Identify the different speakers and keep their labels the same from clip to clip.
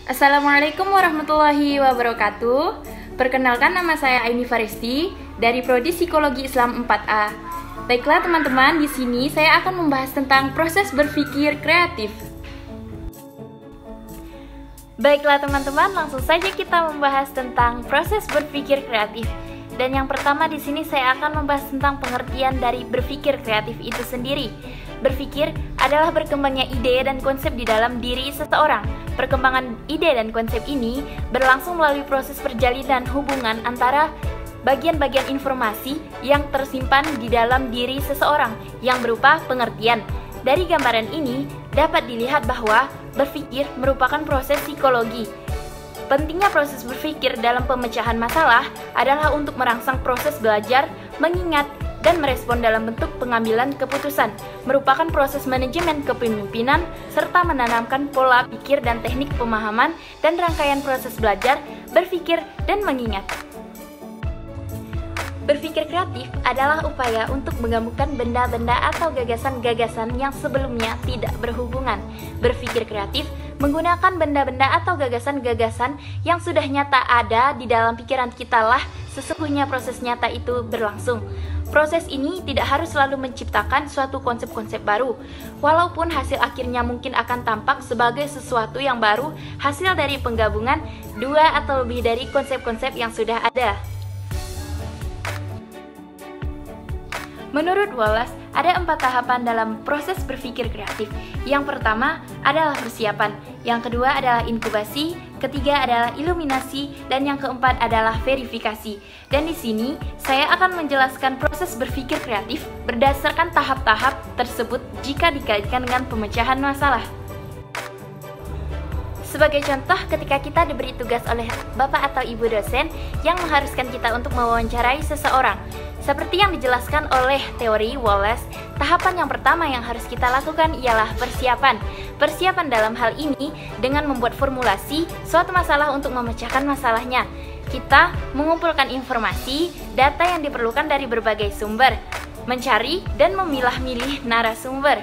Speaker 1: Assalamualaikum warahmatullahi wabarakatuh. Perkenalkan, nama saya Aini Faresti dari Prodi Psikologi Islam 4A. Baiklah teman-teman, di sini saya akan membahas tentang proses berpikir kreatif. Baiklah teman-teman, langsung saja kita membahas tentang proses berpikir kreatif. Dan yang pertama di sini saya akan membahas tentang pengertian dari berpikir kreatif itu sendiri. Berpikir adalah berkembangnya ide dan konsep di dalam diri seseorang. Perkembangan ide dan konsep ini berlangsung melalui proses perjalanan hubungan antara bagian-bagian informasi yang tersimpan di dalam diri seseorang yang berupa pengertian. Dari gambaran ini dapat dilihat bahwa berpikir merupakan proses psikologi. Pentingnya proses berpikir dalam pemecahan masalah adalah untuk merangsang proses belajar, mengingat, dan merespon dalam bentuk pengambilan keputusan, merupakan proses manajemen kepemimpinan, serta menanamkan pola pikir dan teknik pemahaman dan rangkaian proses belajar, berpikir, dan mengingat. Berpikir kreatif adalah upaya untuk menggabungkan benda-benda atau gagasan-gagasan yang sebelumnya tidak berhubungan. Berpikir kreatif menggunakan benda-benda atau gagasan-gagasan yang sudah nyata ada di dalam pikiran kita lah sesungguhnya proses nyata itu berlangsung. Proses ini tidak harus selalu menciptakan suatu konsep-konsep baru, walaupun hasil akhirnya mungkin akan tampak sebagai sesuatu yang baru, hasil dari penggabungan dua atau lebih dari konsep-konsep yang sudah ada. Menurut Wallace, ada 4 tahapan dalam proses berpikir kreatif. Yang pertama adalah persiapan, yang kedua adalah inkubasi, ketiga adalah iluminasi, dan yang keempat adalah verifikasi. Dan di sini saya akan menjelaskan proses berpikir kreatif berdasarkan tahap-tahap tersebut jika dikaitkan dengan pemecahan masalah. Sebagai contoh, ketika kita diberi tugas oleh bapak atau ibu dosen yang mengharuskan kita untuk mewawancarai seseorang, seperti yang dijelaskan oleh teori Wallace, tahapan yang pertama yang harus kita lakukan ialah persiapan. Persiapan dalam hal ini dengan membuat formulasi suatu masalah untuk memecahkan masalahnya. Kita mengumpulkan informasi, data yang diperlukan dari berbagai sumber, mencari dan memilah-milih narasumber.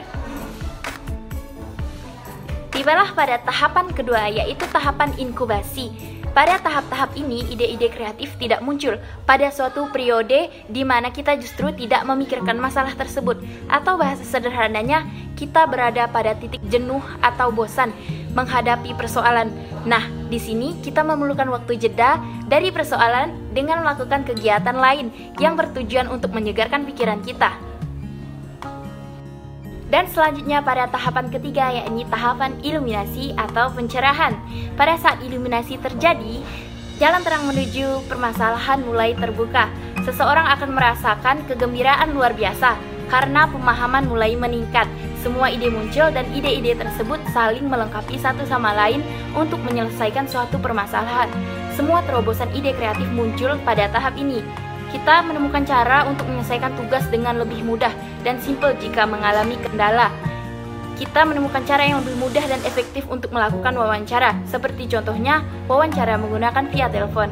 Speaker 1: Tibalah pada tahapan kedua, yaitu tahapan inkubasi. Pada tahap-tahap ini, ide-ide kreatif tidak muncul pada suatu periode di mana kita justru tidak memikirkan masalah tersebut, atau bahasa sederhananya, kita berada pada titik jenuh atau bosan menghadapi persoalan. Nah, di sini kita memerlukan waktu jeda dari persoalan dengan melakukan kegiatan lain yang bertujuan untuk menyegarkan pikiran kita. Dan selanjutnya pada tahapan ketiga, yakni tahapan iluminasi atau pencerahan. Pada saat iluminasi terjadi, jalan terang menuju permasalahan mulai terbuka. Seseorang akan merasakan kegembiraan luar biasa karena pemahaman mulai meningkat. Semua ide muncul dan ide-ide tersebut saling melengkapi satu sama lain untuk menyelesaikan suatu permasalahan. Semua terobosan ide kreatif muncul pada tahap ini. Kita menemukan cara untuk menyelesaikan tugas dengan lebih mudah dan simpel jika mengalami kendala. Kita menemukan cara yang lebih mudah dan efektif untuk melakukan wawancara, seperti contohnya wawancara menggunakan via telepon.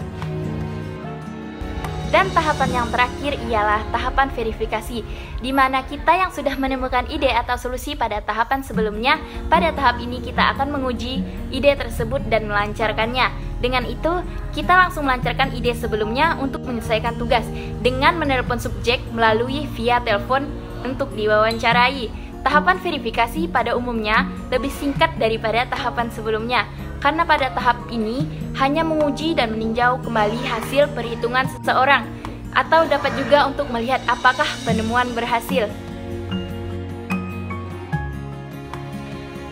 Speaker 1: Dan tahapan yang terakhir ialah tahapan verifikasi, di mana kita yang sudah menemukan ide atau solusi pada tahapan sebelumnya, pada tahap ini kita akan menguji ide tersebut dan melancarkannya. Dengan itu, kita langsung melancarkan ide sebelumnya untuk menyelesaikan tugas dengan menelepon subjek melalui via telepon untuk diwawancarai. Tahapan verifikasi pada umumnya lebih singkat daripada tahapan sebelumnya, karena pada tahap ini hanya menguji dan meninjau kembali hasil perhitungan seseorang, atau dapat juga untuk melihat apakah penemuan berhasil.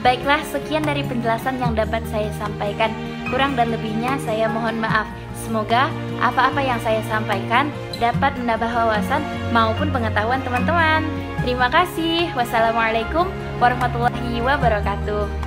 Speaker 1: Baiklah, sekian dari penjelasan yang dapat saya sampaikan. Kurang dan lebihnya saya mohon maaf. Semoga apa-apa yang saya sampaikan dapat menambah wawasan maupun pengetahuan teman-teman. Terima kasih. Wassalamualaikum warahmatullahi wabarakatuh.